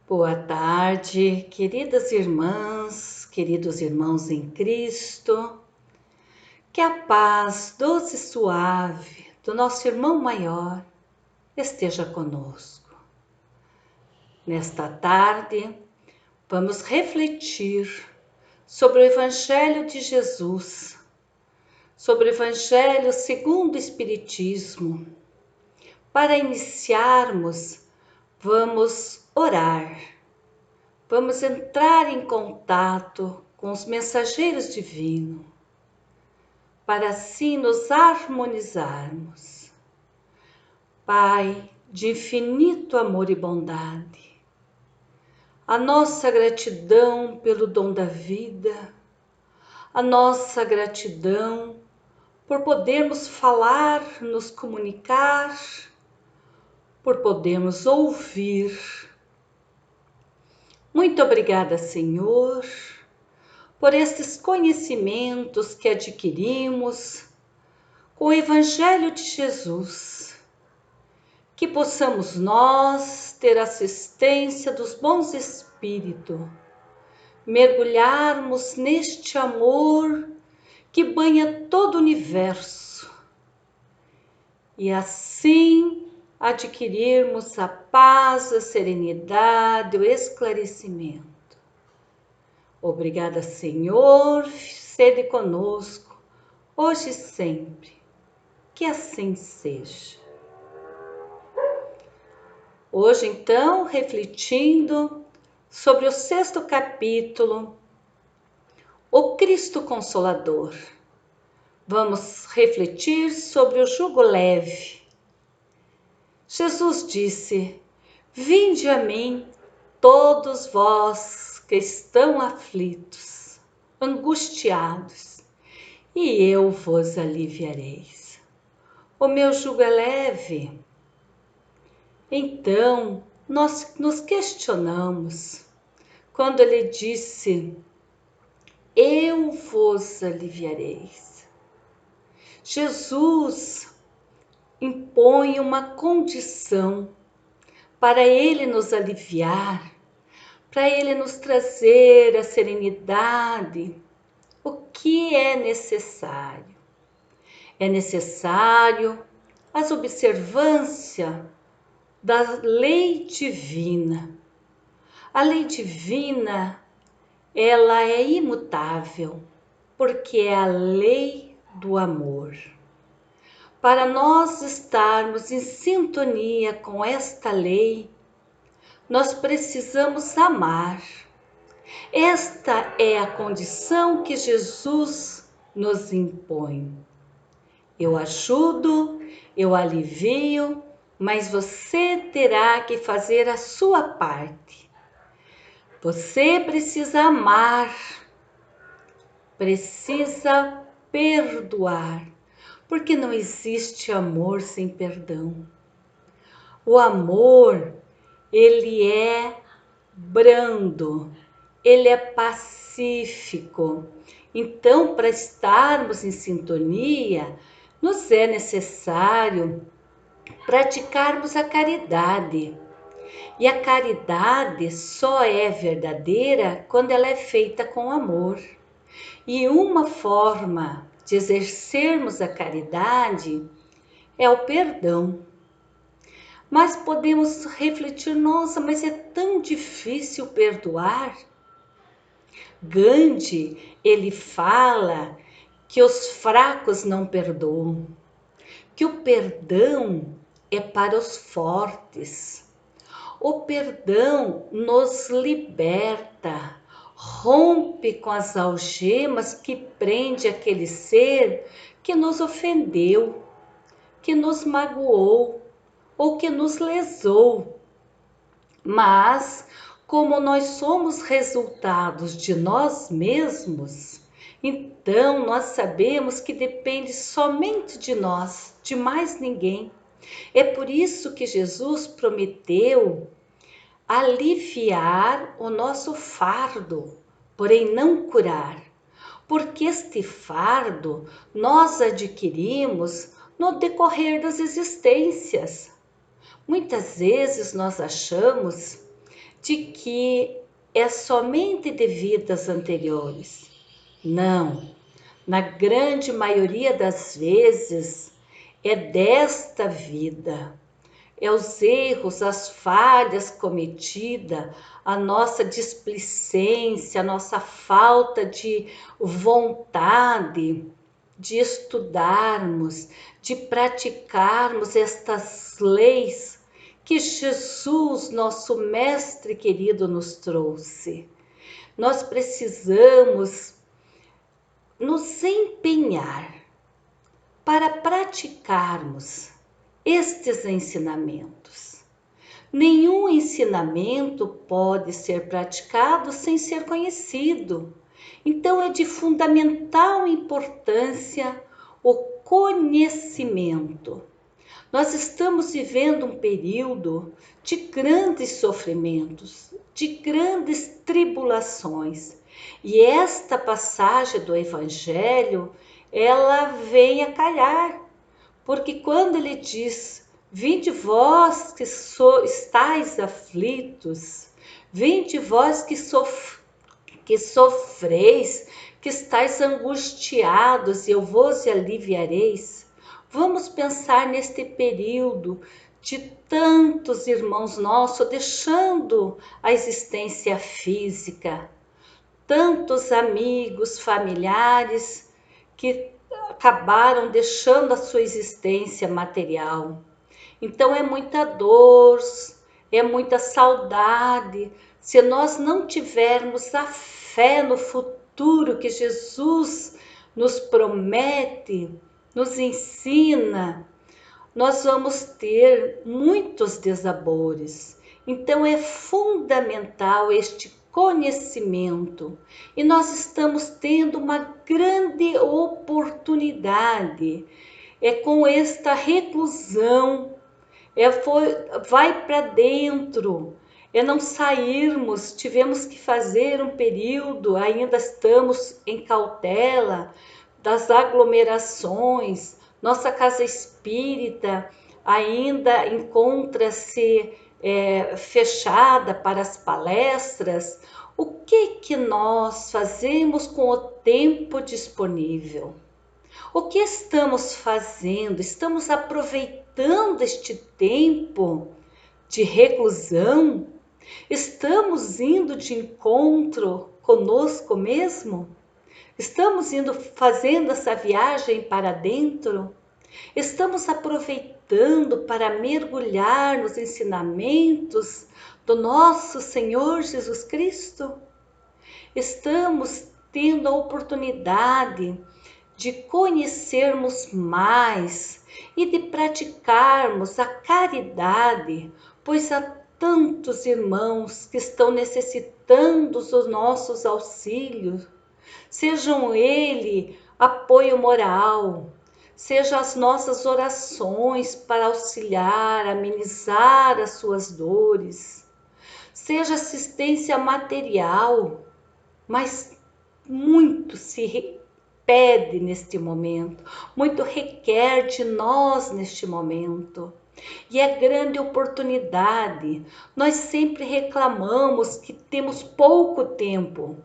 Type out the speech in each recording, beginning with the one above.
Boa tarde, queridas irmãs, queridos irmãos em Cristo. Que a paz doce e suave do nosso irmão maior esteja conosco. Nesta tarde, vamos refletir sobre o Evangelho de Jesus, sobre o Evangelho segundo o Espiritismo. Para iniciarmos, vamos orar. Vamos entrar em contato com os mensageiros divinos, para assim nos harmonizarmos. Pai de infinito amor e bondade, a nossa gratidão pelo dom da vida, a nossa gratidão por podermos falar, nos comunicar, por podermos ouvir. Muito obrigada, Senhor, por estes conhecimentos que adquirimos com o Evangelho de Jesus, que possamos nós ter assistência dos bons espíritos, mergulharmos neste amor que banha todo o universo e assim adquirirmos a paz, a serenidade, o esclarecimento. Obrigada, Senhor, sede conosco, hoje e sempre, que assim seja. Hoje, então, refletindo sobre o 6º capítulo, o Cristo Consolador. Vamos refletir sobre o jugo leve. Jesus disse: Vinde a mim, todos vós que estão aflitos, angustiados, e eu vos aliviareis. O meu jugo é leve. Então, nós nos questionamos quando ele disse: eu vos aliviareis. Jesus impõe uma condição para ele nos aliviar, para ele nos trazer a serenidade. O que é necessário? É necessário as observâncias da lei divina. A lei divina, ela é imutável, porque é a lei do amor. Para nós estarmos em sintonia com esta lei, nós precisamos amar. Esta é a condição que Jesus nos impõe. Eu ajudo, eu alivio, mas você terá que fazer a sua parte. Você precisa amar, precisa perdoar, porque não existe amor sem perdão. O amor, ele é brando, ele é pacífico. Então, para estarmos em sintonia, nos é necessário praticarmos a caridade. E a caridade só é verdadeira quando ela é feita com amor. E uma forma de exercermos a caridade é o perdão. Mas podemos refletir, nossa, mas é tão difícil perdoar. Gandhi, ele fala que os fracos não perdoam, que o perdão é para os fortes. O perdão nos liberta, rompe com as algemas que prende aquele ser que nos ofendeu, que nos magoou ou que nos lesou. Mas, como nós somos resultados de nós mesmos, então nós sabemos que depende somente de nós, de mais ninguém. É por isso que Jesus prometeu aliviar o nosso fardo, porém não curar, porque este fardo nós adquirimos no decorrer das existências. Muitas vezes nós achamos de que é somente de vidas anteriores. Não, na grande maioria das vezes é desta vida. É os erros, as falhas cometidas, a nossa displicência, a nossa falta de vontade de estudarmos, de praticarmos estas leis que Jesus, nosso Mestre querido, nos trouxe. Nós precisamos nos empenhar para praticarmos estes ensinamentos. Nenhum ensinamento pode ser praticado sem ser conhecido. Então é de fundamental importância o conhecimento. Nós estamos vivendo um período de grandes sofrimentos, de grandes tribulações. E esta passagem do Evangelho, ela vem a calhar, porque quando ele diz: vinde vós que estáis aflitos, vinde vós que sofreis, que estáis angustiados, e eu vos aliviareis. Vamos pensar neste período de tantos irmãos nossos deixando a existência física, tantos amigos, familiares que acabaram deixando a sua existência material. Então é muita dor, é muita saudade. Se nós não tivermos a fé no futuro que Jesus nos promete, nos ensina, nós vamos ter muitos desabores. Então é fundamental este conhecimento e nós estamos tendo uma grande oportunidade. É com esta reclusão, vai para dentro, é não sairmos. Tivemos que fazer um período, ainda estamos em cautela das aglomerações. Nossa casa espírita ainda encontra-se fechada para as palestras. O que nós fazemos com o tempo disponível? O que estamos fazendo? Estamos aproveitando este tempo de reclusão? Estamos indo de encontro conosco mesmo? Estamos fazendo essa viagem para dentro? Estamos aproveitando para mergulhar nos ensinamentos do nosso Senhor Jesus Cristo? Estamos tendo a oportunidade de conhecermos mais e de praticarmos a caridade, pois há tantos irmãos que estão necessitando dos nossos auxílios, sejam ele apoio moral, sejam as nossas orações para auxiliar, amenizar as suas dores, seja assistência material, mas muito se pede neste momento, muito requer de nós neste momento. E é grande oportunidade. Nós sempre reclamamos que temos pouco tempo.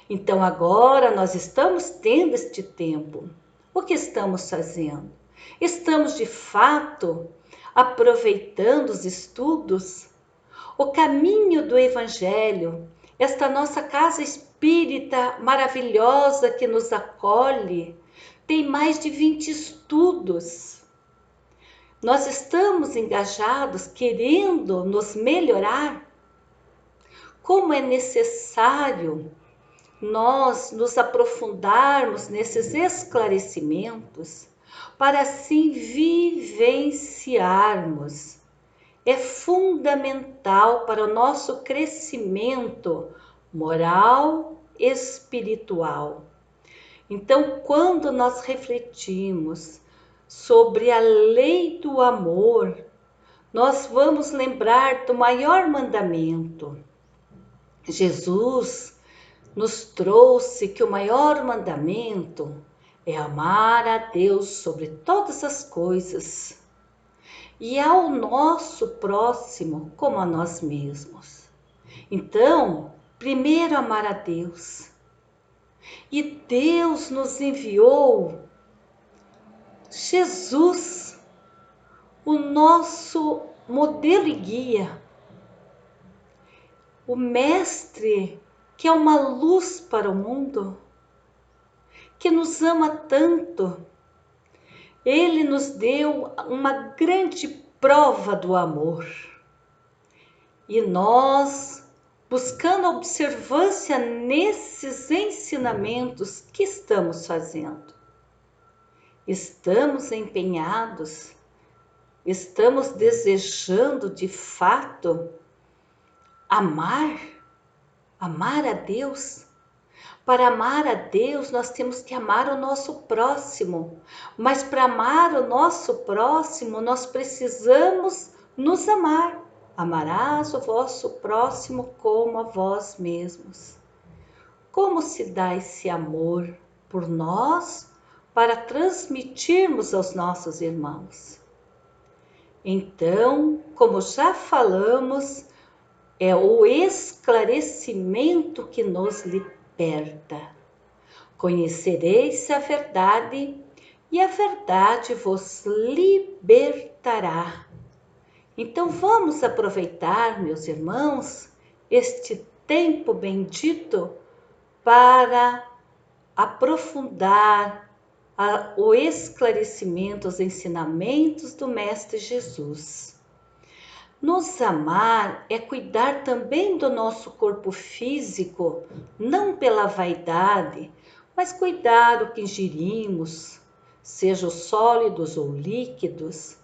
Então agora nós estamos tendo este tempo. O que estamos fazendo? Estamos de fato aproveitando os estudos? O caminho do Evangelho, esta nossa casa espírita maravilhosa que nos acolhe, tem mais de 20 estudos. Nós estamos engajados, querendo nos melhorar. Como é necessário nós nos aprofundarmos nesses esclarecimentos para assim vivenciarmos. É fundamental para o nosso crescimento moral e espiritual. Então, quando nós refletimos sobre a lei do amor, nós vamos lembrar do maior mandamento. Jesus nos trouxe que o maior mandamento é amar a Deus sobre todas as coisas e ao nosso próximo como a nós mesmos. Então, primeiro amar a Deus. E Deus nos enviou Jesus, o nosso modelo e guia, o Mestre que é uma luz para o mundo, que nos ama tanto. Ele nos deu uma grande prova do amor. E nós, buscando a observância nesses ensinamentos, que estamos fazendo? Estamos empenhados? Estamos desejando de fato amar a Deus? Para amar a Deus, nós temos que amar o nosso próximo. Mas para amar o nosso próximo, nós precisamos nos amar. Amarás o vosso próximo como a vós mesmos. Como se dá esse amor por nós para transmitirmos aos nossos irmãos? Então, como já falamos, é o esclarecimento que nos liberta. Conhecereis a verdade e a verdade vos libertará. Então vamos aproveitar, meus irmãos, este tempo bendito para aprofundar o esclarecimento, os ensinamentos do Mestre Jesus. Nos amar é cuidar também do nosso corpo físico, não pela vaidade, mas cuidar o que ingerimos, sejam sólidos ou líquidos.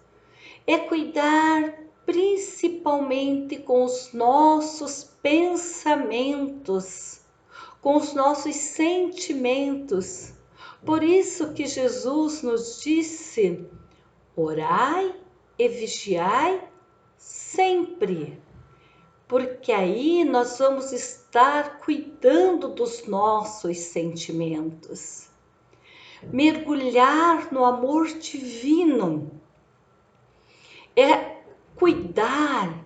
É cuidar principalmente com os nossos pensamentos, com os nossos sentimentos. Por isso que Jesus nos disse: orai e vigiai sempre, porque aí nós vamos estar cuidando dos nossos sentimentos. Mergulhar no amor divino é cuidar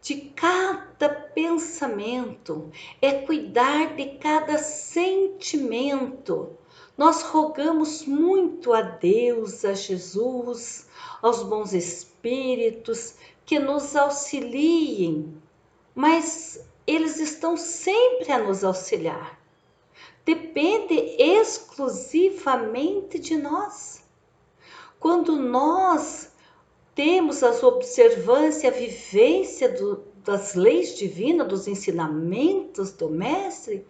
de cada pensamento, é cuidar de cada sentimento. Nós rogamos muito a Deus, a Jesus, aos bons espíritos que nos auxiliem, mas eles estão sempre a nos auxiliar. Depende exclusivamente de nós. Quando nós temos as observâncias, a vivência das leis divinas, dos ensinamentos do Mestre,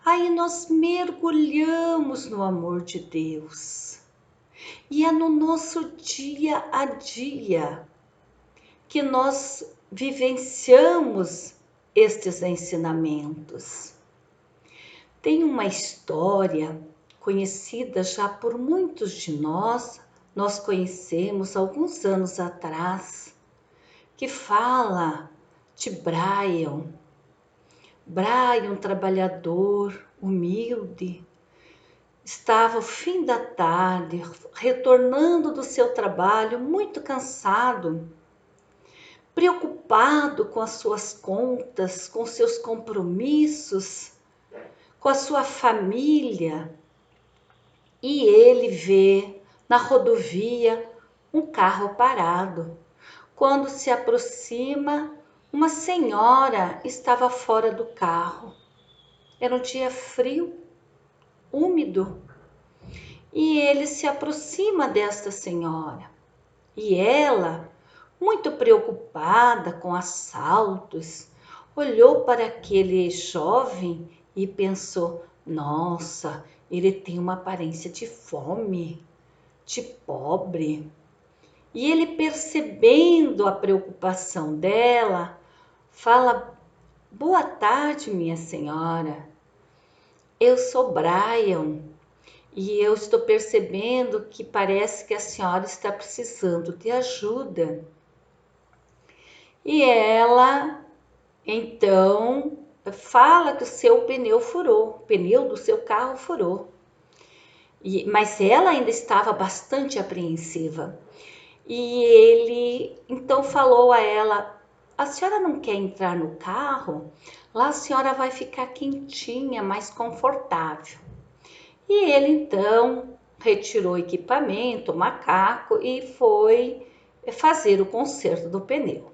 aí nós mergulhamos no amor de Deus. E é no nosso dia a dia que nós vivenciamos estes ensinamentos. Tem uma história conhecida já por muitos de nós conhecemos alguns anos atrás, que fala de Brian. Brian, trabalhador, humilde, estava ao fim da tarde, retornando do seu trabalho, muito cansado, preocupado com as suas contas, com seus compromissos, com a sua família. E ele vê na rodovia um carro parado. Quando se aproxima, uma senhora estava fora do carro. Era um dia frio, úmido. E ele se aproxima desta senhora. E ela, muito preocupada com assaltos, olhou para aquele jovem e pensou: nossa, ele tem uma aparência de fome, de pobre. E ele, percebendo a preocupação dela, fala: boa tarde, minha senhora. Eu sou Brian e eu estou percebendo que parece que a senhora está precisando de ajuda. E ela, então, fala que o seu pneu furou, o pneu do seu carro furou. Mas ela ainda estava bastante apreensiva. E ele então falou a ela: a senhora não quer entrar no carro? Lá a senhora vai ficar quentinha, mais confortável. E ele então retirou o equipamento, o macaco, e foi fazer o conserto do pneu.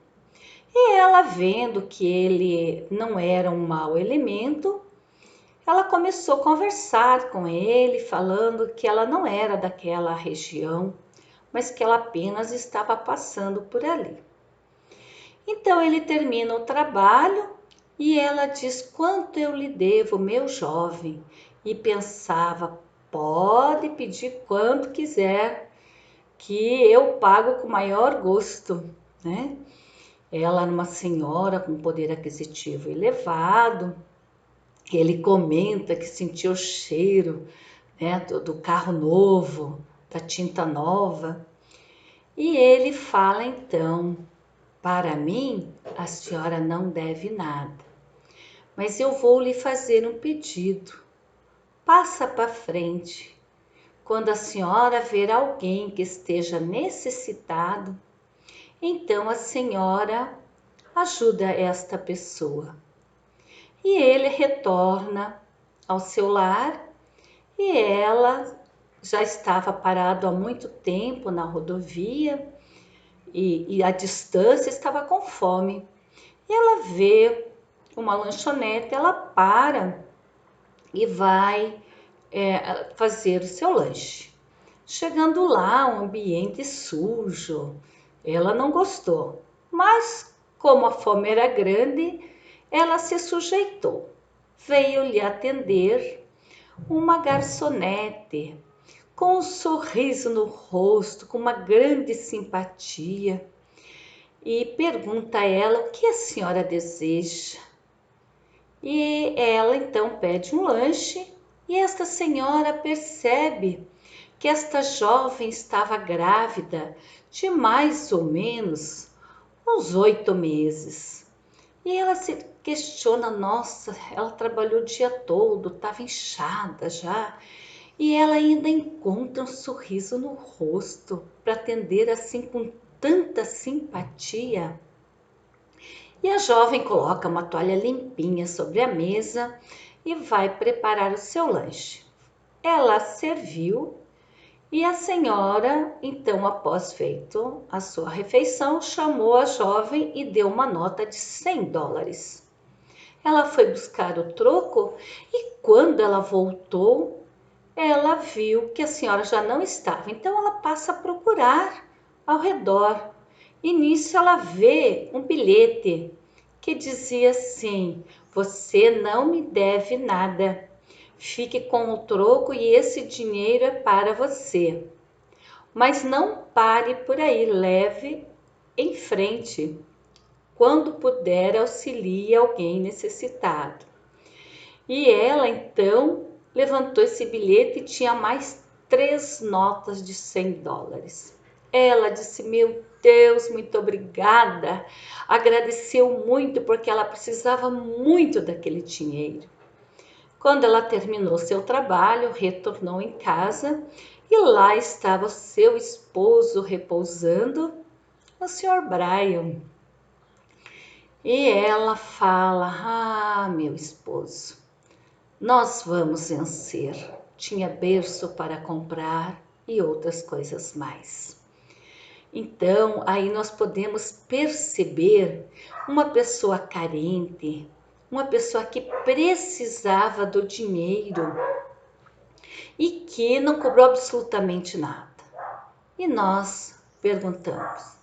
E ela, vendo que ele não era um mau elemento, ela começou a conversar com ele, falando que ela não era daquela região, mas que ela apenas estava passando por ali. Então ele termina o trabalho e ela diz: quanto eu lhe devo, meu jovem? E pensava: pode pedir quanto quiser, que eu pago com maior gosto, né? Ela era uma senhora com poder aquisitivo elevado. Ele comenta que sentiu o cheiro, né, do carro novo, da tinta nova. E ele fala então: para mim, a senhora não deve nada, mas eu vou lhe fazer um pedido. Passa para frente. Quando a senhora ver alguém que esteja necessitado, então a senhora ajuda esta pessoa. E ele retorna ao seu lar e ela já estava parado há muito tempo na rodovia e a distância estava com fome. E ela vê uma lanchonete, ela para e vai fazer o seu lanche. Chegando lá, um ambiente sujo, ela não gostou, mas como a fome era grande, ela se sujeitou. Veio lhe atender uma garçonete com um sorriso no rosto, com uma grande simpatia, e pergunta a ela o que a senhora deseja. E ela então pede um lanche e esta senhora percebe que esta jovem estava grávida de mais ou menos uns 8 meses. E ela se questiona: nossa, ela trabalhou o dia todo, estava inchada já. E ela ainda encontra um sorriso no rosto para atender assim com tanta simpatia. E a jovem coloca uma toalha limpinha sobre a mesa e vai preparar o seu lanche. Ela serviu e a senhora, então, após feito a sua refeição, chamou a jovem e deu uma nota de US$ 100. Ela foi buscar o troco e quando ela voltou, ela viu que a senhora já não estava. Então ela passa a procurar ao redor. E nisso ela vê um bilhete que dizia assim: você não me deve nada. Fique com o troco e esse dinheiro é para você. Mas não pare por aí, leve em frente. Quando puder, auxilie alguém necessitado. E ela então levantou esse bilhete e tinha mais 3 notas de US$ 100. Ela disse: meu Deus, muito obrigada. Agradeceu muito porque ela precisava muito daquele dinheiro. Quando ela terminou seu trabalho, retornou em casa e lá estava o seu esposo repousando, o Sr. Brian. E ela fala: ah, meu esposo, nós vamos vencer. Tinha berço para comprar e outras coisas mais. Então, aí nós podemos perceber uma pessoa carente, uma pessoa que precisava do dinheiro e que não cobrou absolutamente nada. E nós perguntamos: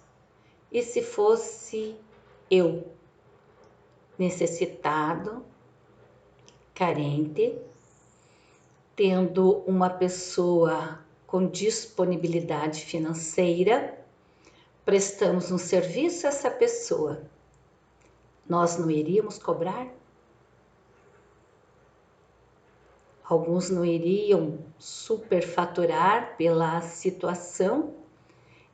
e se fosse eu, necessitado, carente, tendo uma pessoa com disponibilidade financeira, prestamos um serviço a essa pessoa, nós não iríamos cobrar? Alguns não iriam superfaturar pela situação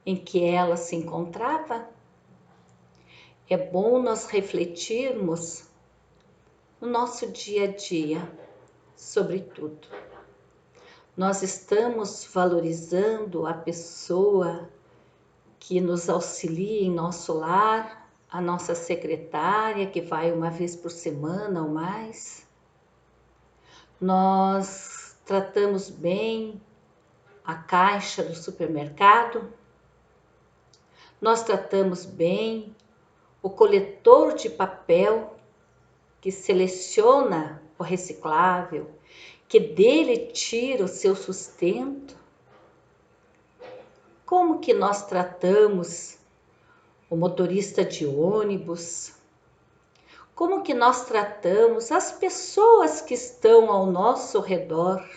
em que ela se encontrava? É bom nós refletirmos no nosso dia a dia sobre tudo. Nós estamos valorizando a pessoa que nos auxilia em nosso lar, a nossa secretária, que vai uma vez por semana ou mais. Nós tratamos bem a caixa do supermercado. Nós tratamos bem o coletor de papel, que seleciona o reciclável, que dele tira o seu sustento. Como que nós tratamos o motorista de ônibus? Como que nós tratamos as pessoas que estão ao nosso redor?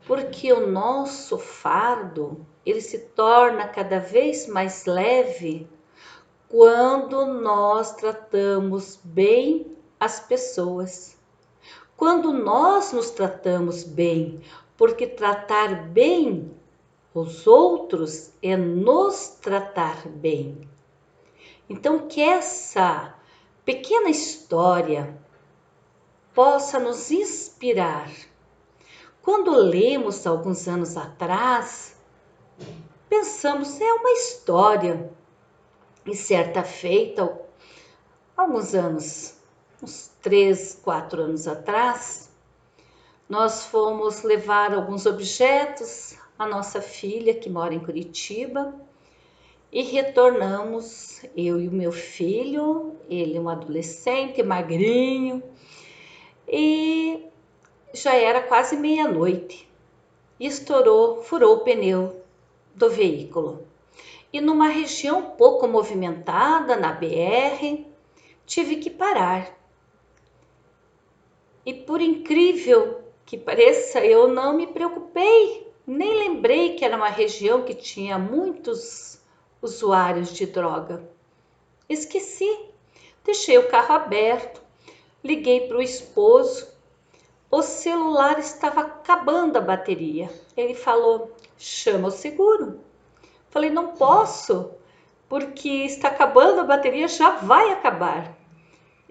Porque o nosso fardo, ele se torna cada vez mais leve quando nós tratamos bem as pessoas. Quando nós nos tratamos bem, porque tratar bem os outros é nos tratar bem. Então, que essa pequena história possa nos inspirar. Quando lemos alguns anos atrás, pensamos, é uma história. E certa feita, alguns anos, uns 3, 4 anos atrás, nós fomos levar alguns objetos à nossa filha, que mora em Curitiba, e retornamos, eu e o meu filho, ele é um adolescente, magrinho, e já era quase meia-noite, e furou o pneu do veículo. E numa região pouco movimentada, na BR, tive que parar. E por incrível que pareça, eu não me preocupei, nem lembrei que era uma região que tinha muitos usuários de droga. Esqueci, deixei o carro aberto, liguei para o esposo, o celular estava acabando a bateria. Ele falou, chama o seguro. Falei, não posso, porque está acabando a bateria, já vai acabar.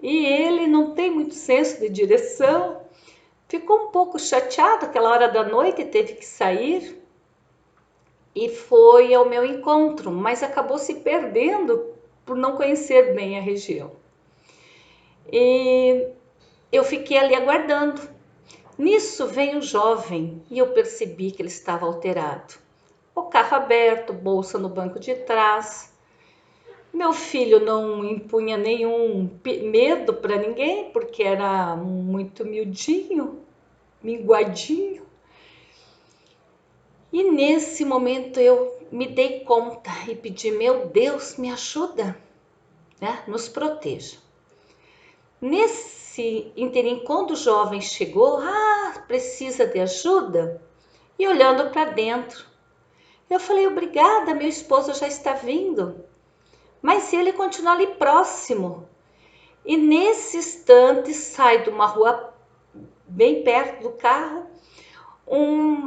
E ele não tem muito senso de direção, ficou um pouco chateado, aquela hora da noite teve que sair e foi ao meu encontro, mas acabou se perdendo por não conhecer bem a região. E eu fiquei ali aguardando. Nisso veio um jovem e eu percebi que ele estava alterado. O carro aberto, bolsa no banco de trás. Meu filho não impunha nenhum medo para ninguém, porque era muito miudinho, minguadinho. E nesse momento eu me dei conta e pedi, meu Deus, me ajuda, né? Nos proteja. Nesse interim, quando o jovem chegou, precisa de ajuda? E olhando para dentro, eu falei, obrigada, meu esposo já está vindo. Mas ele continua ali próximo. E nesse instante sai de uma rua bem perto do carro,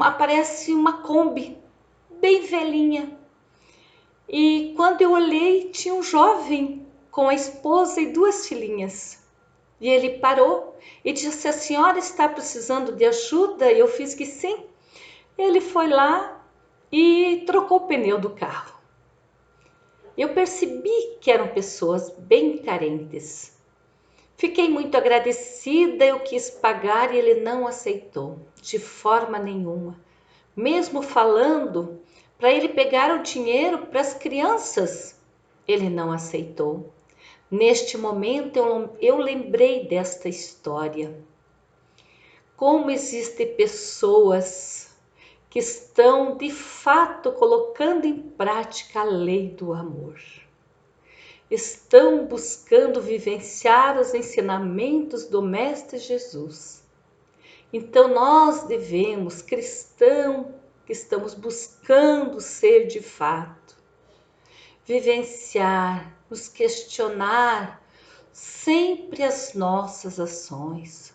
aparece uma Kombi, bem velhinha. E quando eu olhei, tinha um jovem com a esposa e 2 filhinhas. E ele parou e disse, a senhora está precisando de ajuda? Eu fiz que sim. Ele foi lá e trocou o pneu do carro. Eu percebi que eram pessoas bem carentes. Fiquei muito agradecida, eu quis pagar e ele não aceitou, de forma nenhuma. Mesmo falando para ele pegar o dinheiro para as crianças, ele não aceitou. Neste momento eu lembrei desta história. Como existem pessoas que estão de fato colocando em prática a lei do amor. Estão buscando vivenciar os ensinamentos do Mestre Jesus. Então nós devemos, cristãos que estamos buscando ser de fato, vivenciar, nos questionar sempre as nossas ações.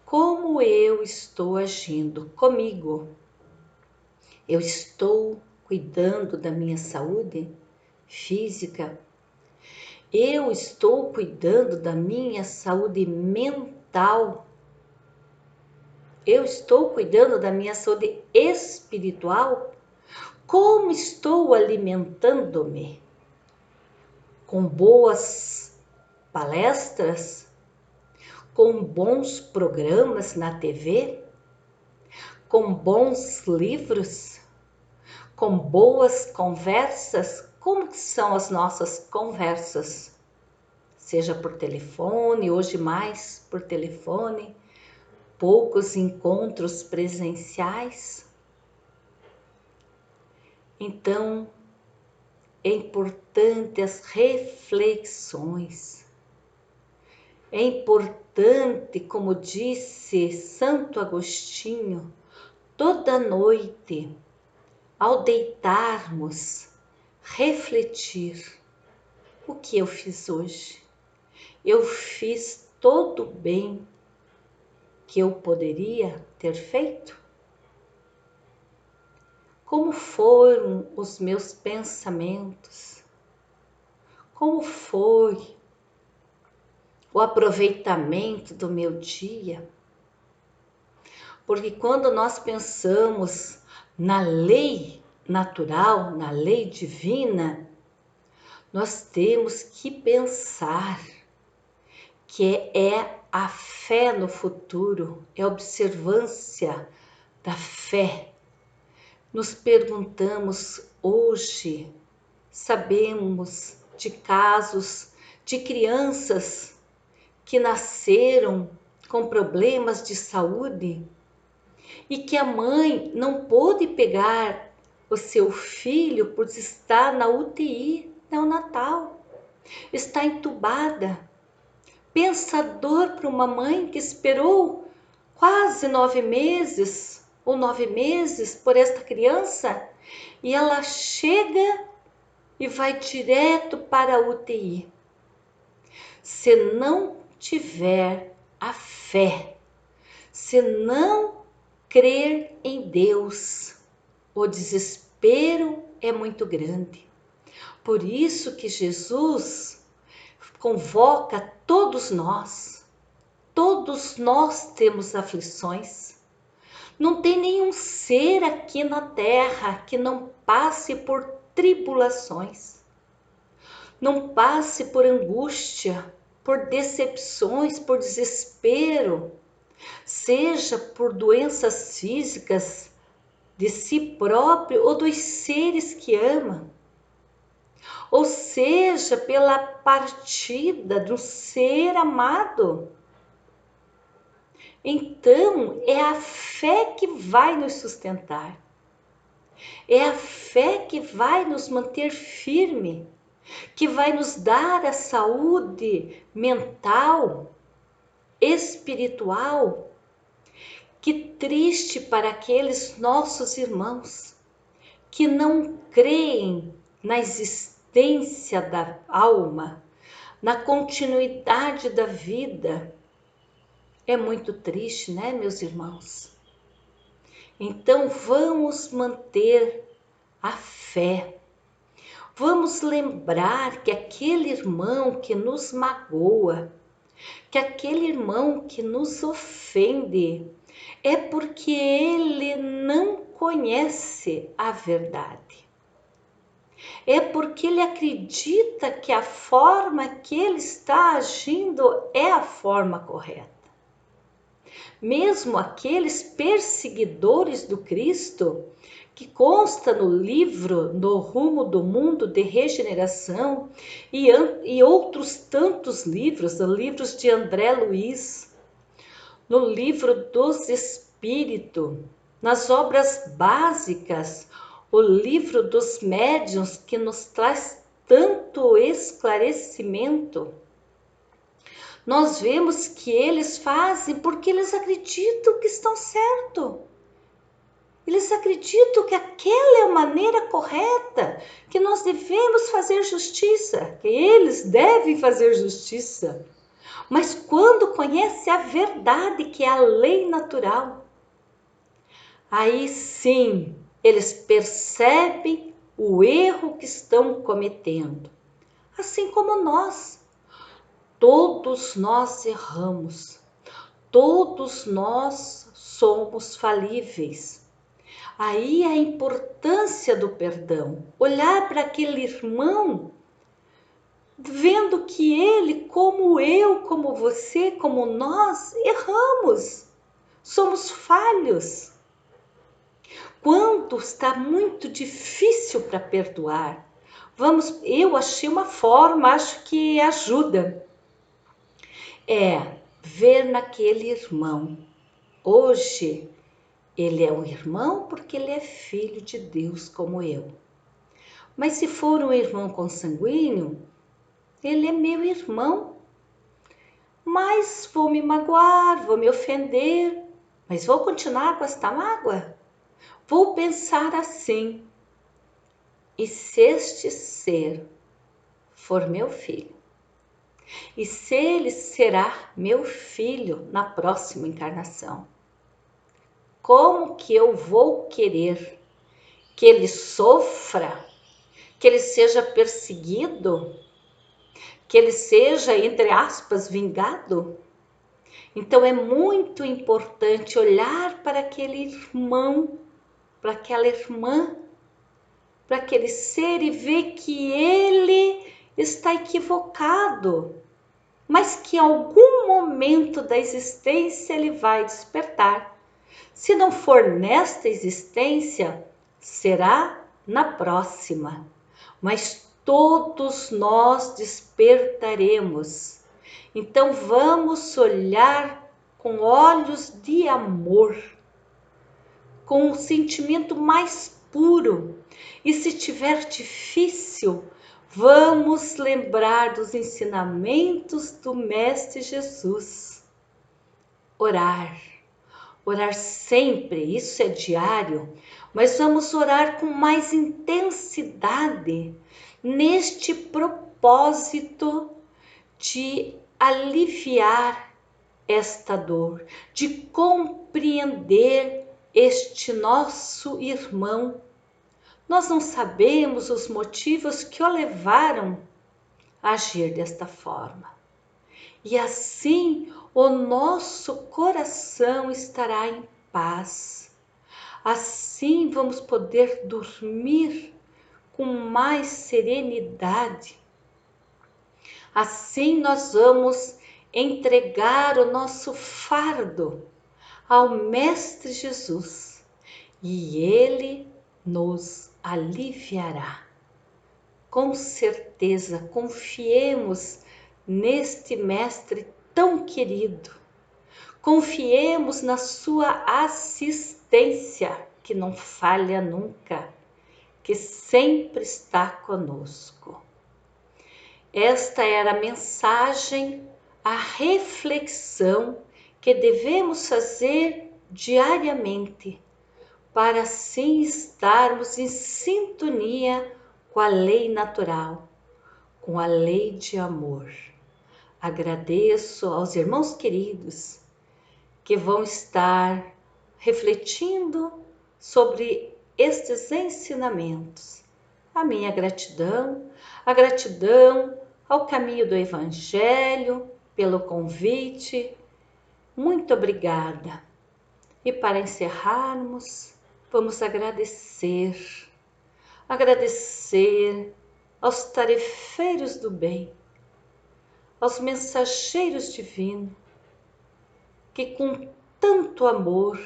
Como eu estou agindo comigo? Eu estou cuidando da minha saúde física? Eu estou cuidando da minha saúde mental? Eu estou cuidando da minha saúde espiritual? Como estou alimentando-me? com boas palestras, com bons programas na TV, com bons livros, com boas conversas. Como que são as nossas conversas? Seja por telefone, hoje mais por telefone, poucos encontros presenciais. Então, é importante as reflexões. É importante, como disse Santo Agostinho, toda noite, ao deitarmos, refletir: o que eu fiz hoje? Eu fiz todo o bem que eu poderia ter feito? Como foram os meus pensamentos? Como foi o aproveitamento do meu dia? Porque quando nós pensamos na lei natural, na lei divina, nós temos que pensar que é a fé no futuro, é a observância da fé. Nos perguntamos hoje, sabemos de casos de crianças que nasceram com problemas de saúde e que a mãe não pôde pegar o seu filho por estar na UTI neonatal, está entubada. Pensa a dor para uma mãe que esperou quase 9 meses ou 9 meses por esta criança e ela chega e vai direto para a UTI. Se não tiver a fé, se não crer em Deus, o desespero é muito grande. Por isso que Jesus convoca todos nós temos aflições. Não tem nenhum ser aqui na terra que não passe por tribulações, não passe por angústia, por decepções, por desespero, seja por doenças físicas de si próprio ou dos seres que ama, ou seja pela partida do ser amado. Então, é a fé que vai nos sustentar, é a fé que vai nos manter firme, que vai nos dar a saúde mental, espiritual. Que triste para aqueles nossos irmãos que não creem na existência da alma, na continuidade da vida. É muito triste, né, meus irmãos? Então vamos manter a fé. Vamos lembrar que aquele irmão que nos magoa, que aquele irmão que nos ofende, é porque ele não conhece a verdade. É porque ele acredita que a forma que ele está agindo é a forma correta. Mesmo aqueles perseguidores do Cristo, que consta no livro No Rumo do Mundo de Regeneração e outros tantos livros, livros de André Luiz, no livro dos Espíritos, nas obras básicas, o livro dos médiuns que nos traz tanto esclarecimento. Nós vemos que eles fazem porque eles acreditam que estão certo. Eles acreditam que aquela é a maneira correta, que nós devemos fazer justiça, que eles devem fazer justiça. Mas quando conhece a verdade, que é a lei natural, aí sim eles percebem o erro que estão cometendo. Assim como nós. Todos nós erramos, todos nós somos falíveis. Aí a importância do perdão, olhar para aquele irmão vendo que ele, como eu, como você, como nós, erramos, somos falhos. Quando está muito difícil para perdoar, eu achei uma forma, acho que ajuda, é ver naquele irmão. Hoje, ele é um irmão porque ele é filho de Deus como eu. Mas se for um irmão consanguíneo, ele é meu irmão. Mas vou me magoar, vou me ofender, mas vou continuar com esta mágoa? Vou pensar assim: e se este ser for meu filho? E se ele será meu filho na próxima encarnação? Como que eu vou querer que ele sofra, que ele seja perseguido, que ele seja, entre aspas, vingado? Então é muito importante olhar para aquele irmão, para aquela irmã, para aquele ser e ver que ele está equivocado, mas que em algum momento da existência ele vai despertar. Se não for nesta existência, será na próxima. Mas todos nós despertaremos. Então vamos olhar com olhos de amor, com um sentimento mais puro. E se tiver difícil, vamos lembrar dos ensinamentos do Mestre Jesus. Orar sempre, isso é diário, mas vamos orar com mais intensidade neste propósito de aliviar esta dor, de compreender este nosso irmão. Nós não sabemos os motivos que o levaram a agir desta forma. E assim o nosso coração estará em paz. Assim vamos poder dormir com mais serenidade. Assim nós vamos entregar o nosso fardo ao Mestre Jesus e Ele nos aliviará. Com certeza, confiemos neste Mestre tão querido. Confiemos na sua assistência, que não falha nunca, que sempre está conosco. Esta era a mensagem, a reflexão que devemos fazer diariamente, para assim estarmos em sintonia com a lei natural, com a lei de amor. Agradeço aos irmãos queridos que vão estar refletindo sobre estes ensinamentos. A minha gratidão, a gratidão ao caminho do Evangelho pelo convite. Muito obrigada. E para encerrarmos, vamos agradecer aos tarefeiros do bem, aos mensageiros divinos, que com tanto amor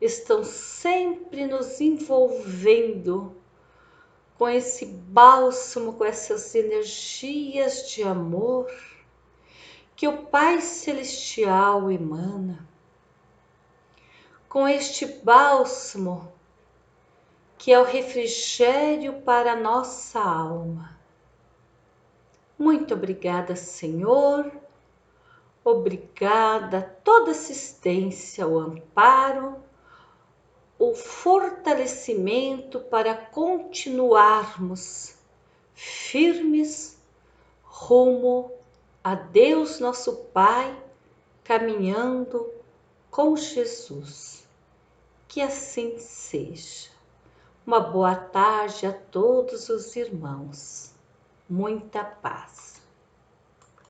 estão sempre nos envolvendo com esse bálsamo, com essas energias de amor que o Pai Celestial emana, com este bálsamo que é o refrigério para a nossa alma. Muito obrigada, Senhor. Obrigada a toda assistência, o amparo, o fortalecimento para continuarmos firmes rumo a Deus nosso Pai, caminhando com Jesus. Que assim seja. Uma boa tarde a todos os irmãos. Muita paz.